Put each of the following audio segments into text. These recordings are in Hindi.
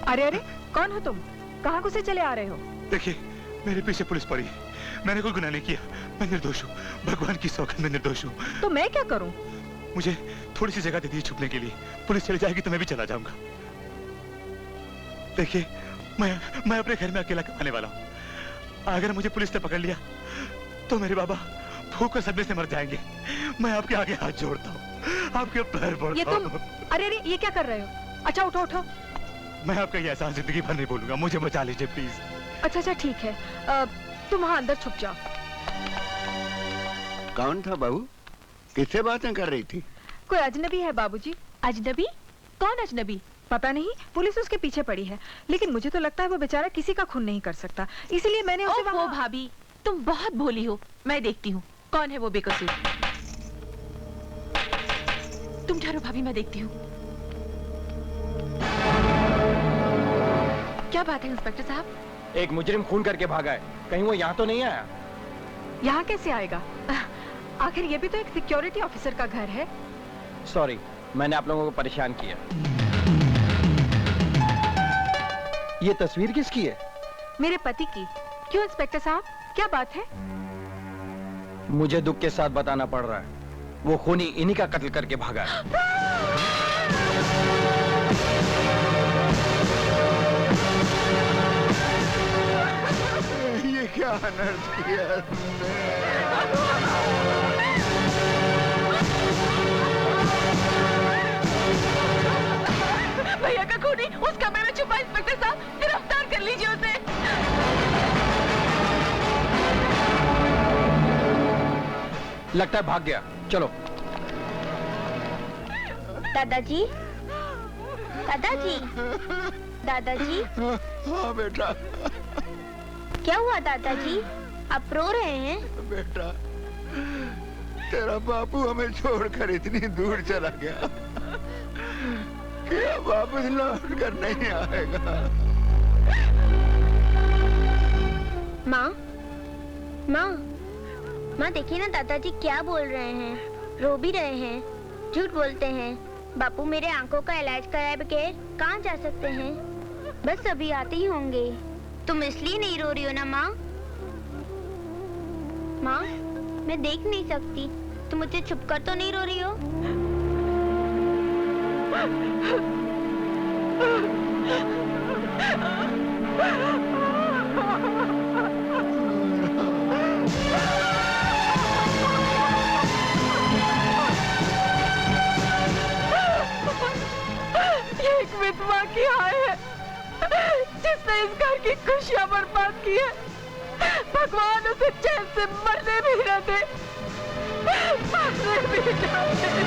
अरे अरे, कौन हो तुम? कहाँ घुसे चले आ रहे हो? देखिए, मेरे पीछे पुलिस पड़ी। मैंने कोई गुनाह नहीं किया। मैं निर्दोष हूँ। भगवान की सौगंध में निर्दोष हूँ। तो मैं क्या करूँ? मुझे थोड़ी सी जगह दे दी छुपने के लिए। पुलिस चली जाएगी तो मैं भी चला जाऊंगा। देखिए, मैं अपने घर में अकेला कमाने वाला हूँ। अगर मुझे पुलिस ने पकड़ लिया तो मेरे बाबा भूख और सदमे से मर जाएंगे। मैं आपके आगे हाथ जोड़ता हूँ, आपके पैर पड़ता हूँ। अरे अरे, ये क्या कर रहे हो? अच्छा उठो उठो। मैं आपका ये एहसान जिंदगी भर नहीं बोलूंगा। मुझे बचा लीजिए प्लीज। अच्छा अच्छा ठीक है, तुम वहाँ अंदर छुप जाओ। कौन था बहू? किससे बातें कर रही थी? कोई अजनबी है बाबूजी। अजनबी? कौन अजनबी? पता नहीं, पुलिस उसके पीछे पड़ी है, लेकिन मुझे तो लगता है वो बेचारा किसी का खून नहीं कर सकता, इसीलिए मैंने उसे वहाँ... भाभी, तुम बहुत भोली हो। मैं देखती हूँ कौन है वो बेकसूर। तुम ठहरो भाभी, मैं देखती हूँ। क्या बात है इंस्पेक्टर साहब? एक मुजरिम खून करके भागा है। कहीं वो यहाँ तो नहीं आया? यहाँ कैसे आएगा? आखिर ये भी तो एक सिक्योरिटी ऑफिसर का घर है। सॉरी, मैंने आप लोगों को परेशान किया। ये तस्वीर किसकी है? मेरे पति की। क्यों इंस्पेक्टर साहब, क्या बात है? मुझे दुख के साथ बताना पड़ रहा है, वो खूनी इन्हीं का कत्ल करके भागा है। ये क्या अनर्थ किया तुमने? भैया का खूनी उस कमरे में छुपा। इंस्पेक्टर साहब, गिरफ्तार कर लीजिए उसे। लगता है भाग गया। चलो। दादाजी, दादाजी, दादाजी। हाँ बेटा। क्या हुआ दादाजी, आप रो रहे हैं? बेटा, तेरा बापू हमें छोड़कर इतनी दूर चला गया कि अब वापस लौट कर नहीं आएगा। माँ, माँ, माँ देखिए ना, दादाजी क्या बोल रहे हैं, रो भी रहे हैं, झूठ बोलते हैं। बापू मेरे आंखों का इलाज कराए बगैर कहाँ जा सकते हैं? बस अभी आते ही होंगे। तुम इसलिए नहीं रो रही हो ना माँ? माँ, मैं देख नहीं सकती, तुम मुझे छुपकर तो नहीं रो रही हो? ये एक विधवा की हाय है जिसने इस घर की खुशियां बर्बाद की है। भगवान उसे चैन से मरने भी न दे, मरने भी न दे।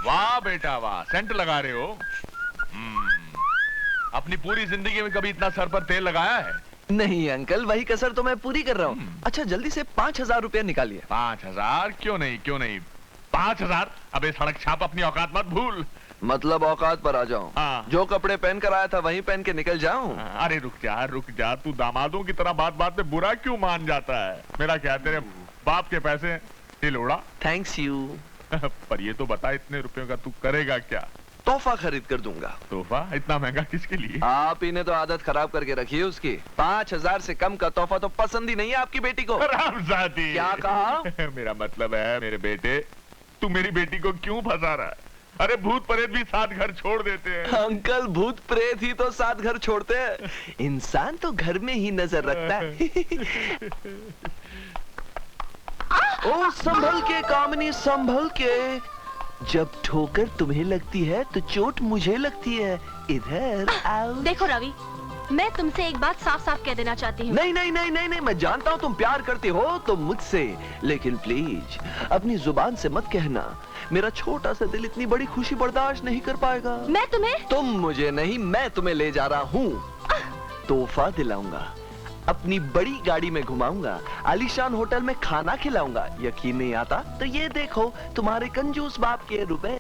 वाह बेटा वाह, सेंट लगा रहे हो। अपनी पूरी जिंदगी में कभी इतना सर पर तेल लगाया है? नहीं अंकल, वही कसर तो मैं पूरी कर रहा हूँ। अच्छा जल्दी से 5,000 रुपया निकालिए। 5,000? क्यों नहीं, क्यों नहीं। 5,000? अबे सड़क छाप, अपनी औकात मत भूल। मतलब औकात पर आ जाऊं? हाँ। जो कपड़े पहन कर आया था वहीं पहन के निकल जाऊं? अरे रुक जा, तू दामादों की तरह बात बात में बुरा क्यों मान जाता है? मेरा क्या, तेरे बाप के पैसे तिलोड़ा। Thanks you. पर ये तो बता, इतने रुपयों का तू करेगा क्या? तोहफा खरीद कर दूंगा। तोहफा? इतना महंगा किसके लिए? आप ही ने तो आदत खराब करके रखी है उसकी। 5,000 से कम का तोहफा तो पसंद ही नहीं है आपकी बेटी को। रामजादी। क्या कहा? मेरा मतलब है मेरे बेटे, तू मेरी बेटी को क्यों फंसा रहा है? अरे भूत प्रेत भी साथ घर छोड़ देते हैं। अंकल भूत प्रेत ही तो साथ घर छोड़ते हैं, इंसान तो घर में ही नजर रखता है। ओ संभल के कामिनी, संभल के। जब ठोकर तुम्हें लगती है तो चोट मुझे लगती है। इधर आओ। देखो रवि, मैं तुमसे एक बात साफ साफ कह देना चाहती हूँ। नहीं नहीं नहीं नहीं नहीं, मैं जानता हूँ तुम प्यार करती हो तो मुझसे, लेकिन प्लीज अपनी जुबान से मत कहना। मेरा छोटा सा दिल इतनी बड़ी खुशी बर्दाश्त नहीं कर पाएगा। मैं तुम्हें? तुम मुझे नहीं, मैं तुम्हें ले जा रहा हूँ। तोहफा दिलाऊंगा, अपनी बड़ी गाड़ी में घुमाऊंगा, आलीशान होटल में खाना खिलाऊंगा। यकीन नहीं आता तो ये देखो तुम्हारे कंजूस बाप के रुपए।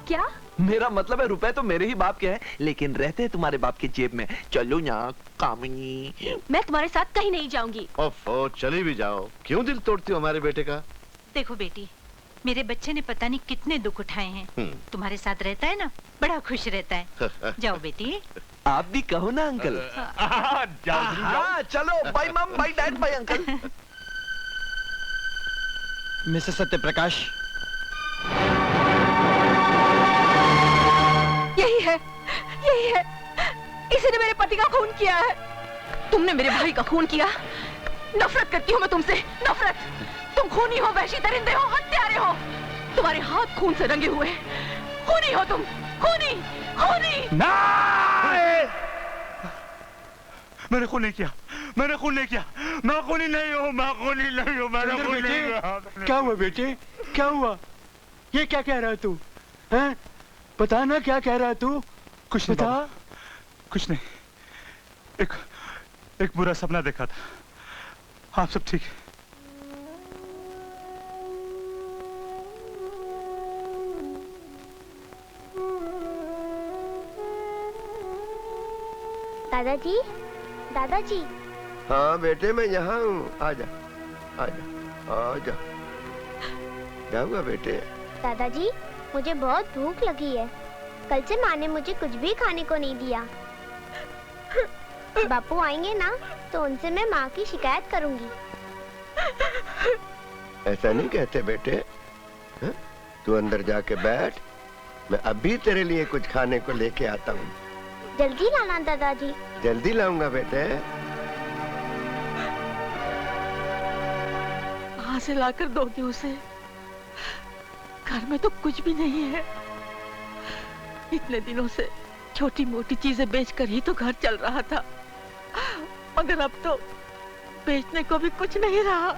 क्या? मेरा मतलब है रुपए तो मेरे ही बाप के हैं, लेकिन रहते हैं तुम्हारे बाप की जेब में। चलो ना कामिनी। मैं तुम्हारे साथ कहीं नहीं जाऊंगी। ओफो, चली भी जाओ, क्यों दिल तोड़ती हो हमारे बेटे का? देखो बेटी, मेरे बच्चे ने पता नहीं कितने दुख उठाए हैं। तुम्हारे साथ रहता है ना, बड़ा खुश रहता है। जाओ बेटी। आप भी कहो ना अंकल। हाँ, चलो bye mum, bye dad, bye uncle. Mister Satyaprakash, यही है, यही है, इसी ने मेरे पति का खून किया है। तुमने मेरे भाई का खून किया। नफरत करती हूँ मैं तुमसे, नफरत। तुम खूनी हो, वहशी दरिंदे हो, हत्यारे हो। तुम्हारे हाथ खून से रंगे हुए। खूनी हो तुम, खूनी, खूनी। मैंने खून नहीं किया, मैंने खून नहीं किया, मैं खूनी नहीं हूँ, मैं खूनी नहीं हूँ, मैंने खून नहीं किया। क्या हुआ बेटे, क्या हुआ? ये क्या कह रहा है तू? हैं? बता ना क्या कह रहा है तू? कुछ नहीं बाबा, कुछ नहीं। एक बुरा सपना देखा था। आप सब ठीक है? दादाजी, दादाजी। हाँ बेटे, मैं यहाँ हूँ। आजा, आजा, आजा। क्या हुआ बेटे? दादाजी, मुझे बहुत भूख लगी है। कल से माँ ने मुझे कुछ भी खाने को नहीं दिया। बापू आएंगे ना तो उनसे मैं माँ की शिकायत करूंगी। ऐसा नहीं कहते बेटे। हा? तू अंदर जाके बैठ, मैं अभी तेरे लिए कुछ खाने को लेके आता हूँ। जल्दी लाना दादाजी। जल्दी लाऊंगा बेटे। कहाँ से लाकर दोगे उसे? घर में तो कुछ भी नहीं है। इतने दिनों से छोटी मोटी चीजें बेचकर ही तो घर चल रहा था, मगर अब तो बेचने को भी कुछ नहीं रहा।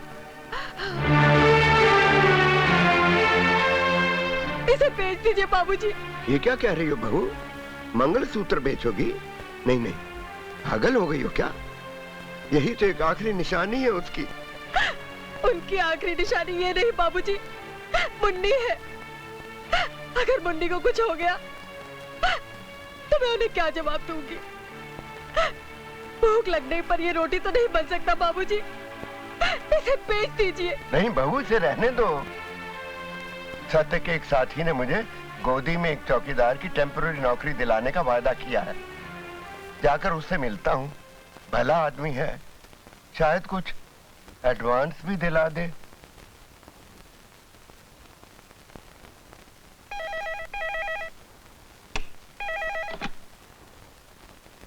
इसे बेच दीजिए बाबूजी। ये क्या कह रही हो बहू? मंगलसूत्र बेचोगी? नहीं नहीं, पागल हो गई हो क्या? यही तो एक आखिरी निशानी है उसकी। उनकी आखिरी निशानी ये नहीं बाबूजी, मुन्नी है। अगर मुन्नी को कुछ हो गया तो मैं उन्हें क्या जवाब दूंगी? भूख लगने पर ये रोटी तो नहीं बन सकता बाबूजी। इसे बेच दीजिए। नहीं बहू, इसे रहने दो। सत्य के एक साथी ने मुझे गोदी में एक चौकीदार की टेम्पररी नौकरी दिलाने का वादा किया है। जाकर उससे मिलता हूँ। भला आदमी है, शायद कुछ एडवांस भी दिला दे।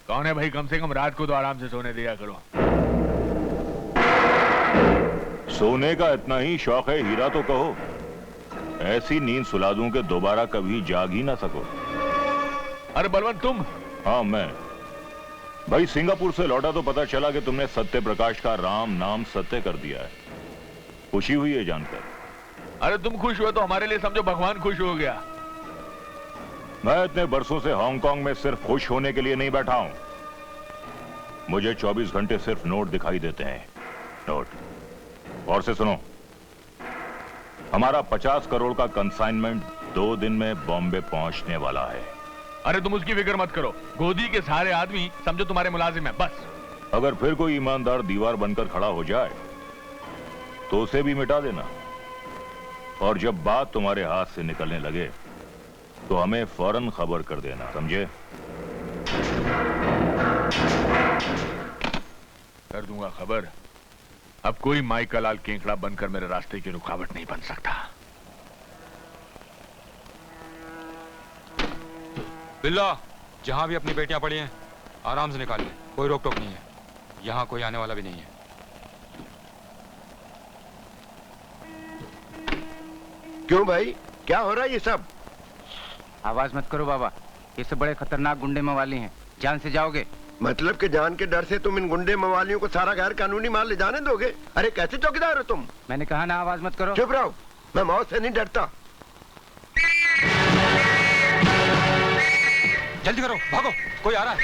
कौन है भाई? कम से कम रात को तो आराम से सोने दिया करो। सोने का इतना ही शौक है हीरा तो कहो, ऐसी नींद सुला दूं कि दोबारा कभी जाग ही ना सको। अरे बलवंत तुम? हाँ मैं। भाई सिंगापुर से लौटा तो पता चला कि तुमने सत्य प्रकाश का राम नाम सत्य कर दिया है। खुशी हुई है जानकर। अरे तुम खुश हुए तो हमारे लिए समझो भगवान खुश हो गया। मैं इतने बरसों से हांगकांग में सिर्फ खुश होने के लिए नहीं बैठा हूं। मुझे 24 घंटे सिर्फ नोट दिखाई देते हैं, नोट। और से सुनो, हमारा 50 करोड़ का कंसाइनमेंट 2 दिन में बॉम्बे पहुंचने वाला है। अरे तुम उसकी फिक्र मत करो, गोदी के सारे आदमी समझो तुम्हारे मुलाजिम हैं बस। अगर फिर कोई ईमानदार दीवार बनकर खड़ा हो जाए तो उसे भी मिटा देना, और जब बात तुम्हारे हाथ से निकलने लगे तो हमें फौरन खबर कर देना, समझे? कर दूंगा खबर। अब कोई माइका लाल केंकड़ा बनकर मेरे रास्ते की रुकावट नहीं बन सकता। बिल्ला, जहां भी अपनी बेटियां पड़ी हैं आराम से निकाल ले, कोई रोक टोक नहीं है। यहां कोई आने वाला भी नहीं है। क्यों भाई, क्या हो रहा है ये सब? आवाज मत करो बाबा, ये सब बड़े खतरनाक गुंडे मवाली हैं, जान से जाओगे। मतलब कि जान के डर से तुम इन गुंडे मवालियों को सारा गैर कानूनी माल ले जाने दोगे? अरे कैसे चौकीदार हो तुम? मैंने कहा ना आवाज मत करो। चुप रहो, मैं मौत से नहीं डरता। जल्दी करो, भागो, कोई आ रहा है।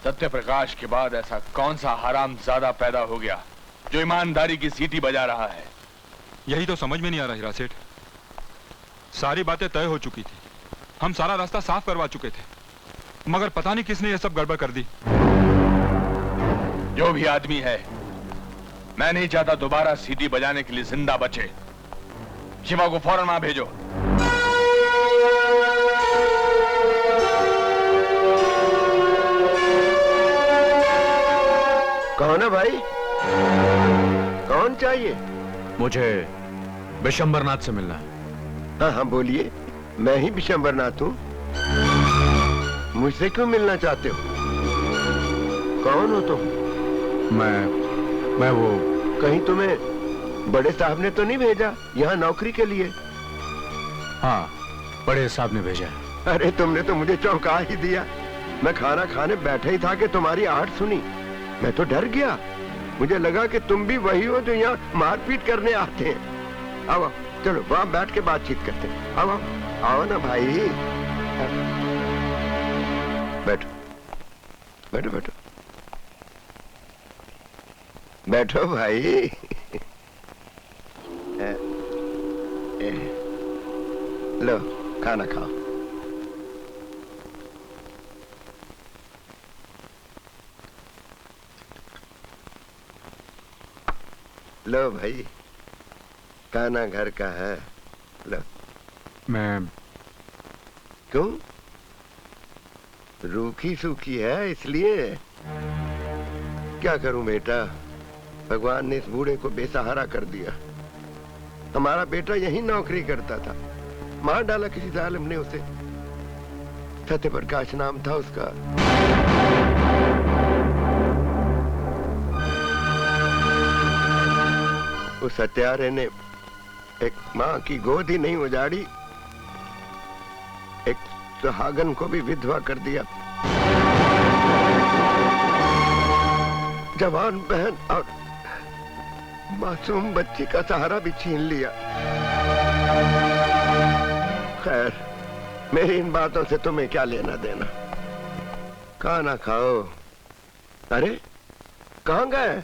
सत्य प्रकाश के बाद ऐसा कौन सा हराम ज्यादा पैदा हो गया जो ईमानदारी की सीटी बजा रहा है? यही तो समझ में नहीं आ रहा हीरा सेठ। सारी बातें तय हो चुकी थी, हम सारा रास्ता साफ करवा चुके थे, मगर पता नहीं किसने ये सब गड़बड़ कर दी। जो भी आदमी है, मैं नहीं चाहता दोबारा सीटी बजाने के लिए जिंदा बचे। शिवा को फौरन वहां भेजो। कौन है भाई? कौन चाहिए? मुझे विशंबरनाथ से मिलना है। हाँ हाँ बोलिए, मैं ही विशंबरनाथ हूँ। मुझसे क्यों मिलना चाहते हो? कौन हो तुम? मैं वो कहीं तुम्हें बड़े साहब ने तो नहीं भेजा यहाँ नौकरी के लिए? हाँ, बड़े साहब ने भेजा है। अरे तुमने तो मुझे चौंका ही दिया। मैं खाना खाने बैठा ही था कि तुम्हारी आहट सुनी। मैं तो डर गया, मुझे लगा कि तुम भी वही हो जो यहाँ मारपीट करने आते हैं। आओ चलो वहां बैठ के बातचीत करते हैं। आओ आओ ना भाई, बैठो बैठो बैठो बैठो भाई। लो खाना खाओ। लो भाई, खाना घर का है, लो। मैं क्यों? रूखी सूखी है इसलिए? क्या करूं बेटा, भगवान ने इस बूढ़े को बेसहारा कर दिया। हमारा बेटा यही नौकरी करता था, मार डाला किसी जालिम ने उसे। सत्य प्रकाश नाम था उसका। उस हत्यारे ने एक माँ की गोद ही नहीं उजाड़ी, एक सुहागन को भी विधवा कर दिया। जवान बहन और मासूम बच्ची का सहारा भी छीन लिया। खैर, मेरी इन बातों से तुम्हें क्या लेना देना। खाना खाओ। अरे कहाँ गए?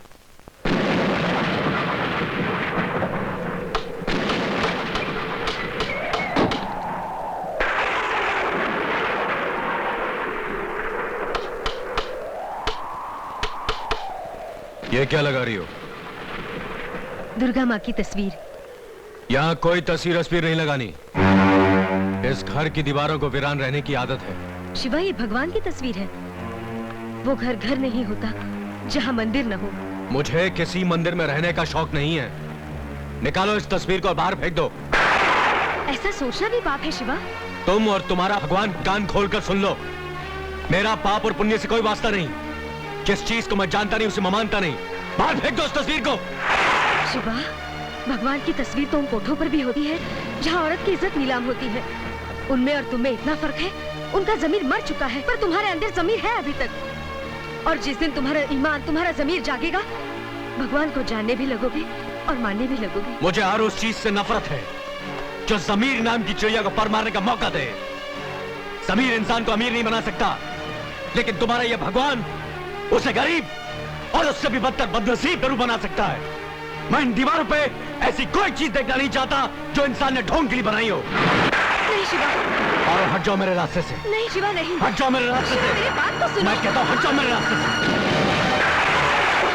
ये क्या लगा रही हो? दुर्गा माँ की तस्वीर। यहाँ कोई तस्वीर वस्वीर नहीं लगानी। इस घर की दीवारों को वीरान रहने की आदत है। शिवा, ये भगवान की तस्वीर है। वो घर घर नहीं होता जहाँ मंदिर न हो। मुझे किसी मंदिर में रहने का शौक नहीं है। निकालो इस तस्वीर को, बाहर फेंक दो। ऐसा सोचना भी पाप है शिवा। तुम और तुम्हारा भगवान कान खोलकर सुन लो। मेरा पाप और पुण्य से कोई वास्ता नहीं। जिस चीज को मैं जानता नहीं उसे मैं मानता नहीं। बाहर फेंक दो उस तस्वीर को। शिवा, भगवान की तस्वीर तो उन कोठों पर भी होती है जहाँ औरत की इज्जत नीलाम होती है। उनमें और तुम में इतना फर्क है, उनका जमीर मर चुका है पर तुम्हारे अंदर जमीर है अभी तक। और जिस दिन तुम्हारा ईमान, तुम्हारा जमीर जागेगा, भगवान को जानने भी लगोगे और मानने भी लगोगे। मुझे हर उस चीज से नफरत है जो जमीर नाम की चिड़िया को पर मारने का मौका दे। जमीर इंसान को अमीर नहीं बना सकता, लेकिन तुम्हारा यह भगवान उसे गरीब और उससे भी बदतर बदनसीब जरूर बना सकता है। मैं इन दीवारों पे ऐसी कोई चीज देखना नहीं चाहता जो इंसान ने ढोंग के लिए बनाई हो। नहीं शिवा। और हट जाओ मेरे रास्ते से। नहीं शिवा, नहीं। हट जाओ मेरे रास्ते से। मेरी बात तो सुनो। मैं कहता हूँ हट जाओ मेरे रास्ते से।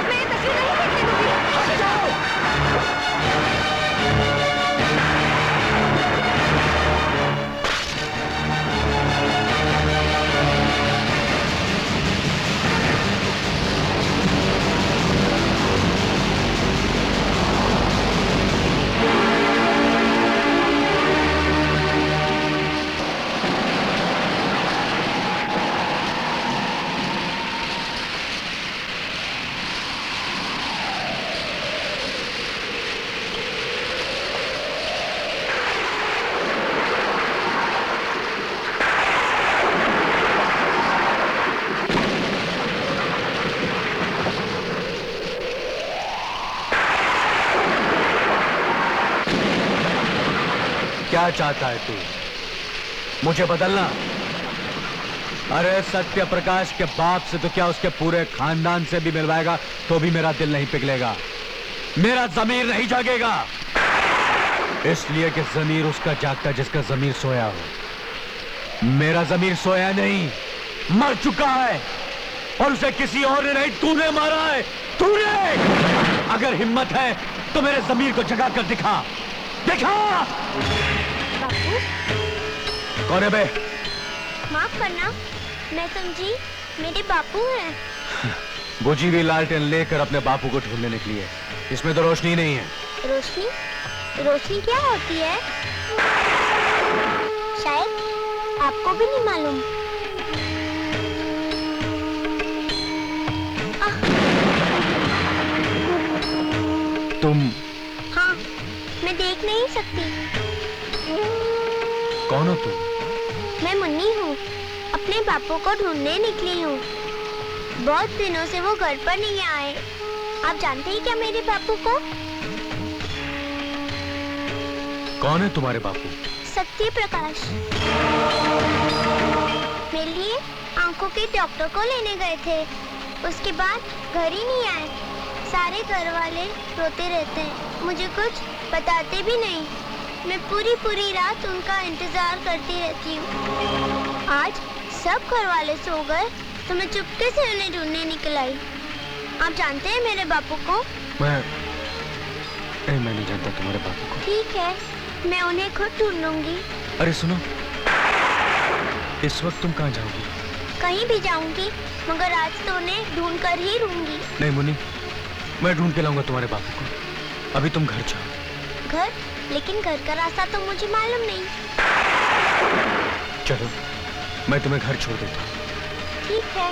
मैं ये तस्वीर नहीं देखने दूंगी। हट जाओ। चाहता है तू? मुझे बदलना? अरे सत्य प्रकाश के बाप से तो क्या, उसके पूरे खानदान से भी मिलवाएगा तो भी मेरा दिल नहीं पिघलेगा, मेरा जमीर नहीं जागेगा। इसलिए कि जमीर उसका जागता जिसका जमीर सोया हो। मेरा जमीर सोया नहीं, मर चुका है, और उसे किसी और ने नहीं, तूने मारा है, तूने। अगर हिम्मत है तो मेरे जमीर को जगा कर दिखा, दिखा। कौन है बे? माफ करना, मैं समझी मेरे बापू हैं। बुझी हुई लालटेन लेकर अपने बापू को ढूंढने निकली है। इसमें तो रोशनी नहीं है। रोशनी? रोशनी क्या होती है? शायद आपको भी नहीं मालूम। तुम? हाँ, मैं देख नहीं सकती। कौन हो तुम? मैं मुन्नी हूँ, अपने बापू को ढूंढने निकली हूँ। बहुत दिनों से वो घर पर नहीं आए। आप जानते हैं क्या मेरे बापू को? कौन है तुम्हारे बापू? सत्य प्रकाश। मेरे लिए आंखों के डॉक्टर को लेने गए थे, उसके बाद घर ही नहीं आए। सारे घर वाले रोते रहते हैं, मुझे कुछ बताते भी नहीं। मैं पूरी रात उनका इंतजार करती रहती हूँ। आज सब घर वाले सो गए तो मैं चुपके से उन्हें ढूंढने निकल आई। आप जानते हैं मेरे बापू को? मैं नहीं जानता तुम्हारे बापू को। ठीक है, मैं उन्हें खुद ढूंढूंगी। अरे सुनो, इस वक्त तुम कहाँ जाओगी? कहीं भी जाऊंगी, मगर आज तो उन्हें ढूंढ कर ही रहूंगी। नहीं मुन्नी, मैं ढूंढ के लाऊंगा तुम्हारे बापू को। अभी तुम घर जाओ। घर? लेकिन घर का रास्ता तो मुझे मालूम नहीं। चलो, मैं तुम्हें घर छोड़ देता हूँ। ठीक है।